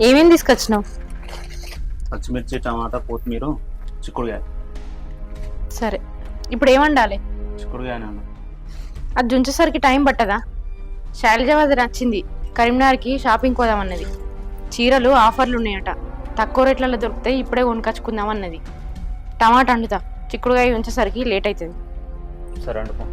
ఏమేం తీసుకొచ్చినావు? పచ్చిమిర్చి, టమాటా, కొత్తిమీర, చిక్కుడుకాయ. సరే, ఇప్పుడు ఏం వండాలి? చిక్కుడుకాయనే అన్న. అది దుంచేసరికి టైం పట్టదా? శైలజావతి నచ్చింది, కరీంనగర్కి షాపింగ్ పోదామన్నది. చీరలు ఆఫర్లు ఉన్నాయట, తక్కువ రేట్లలో దొరుకుతాయి, ఇప్పుడే కొనుకొచ్చుకుందాం అన్నది. టమాటా వండుతా, చిక్కుడుకాయ ఉంచేసరికి లేట్ అవుతుంది. సరే వండుకో.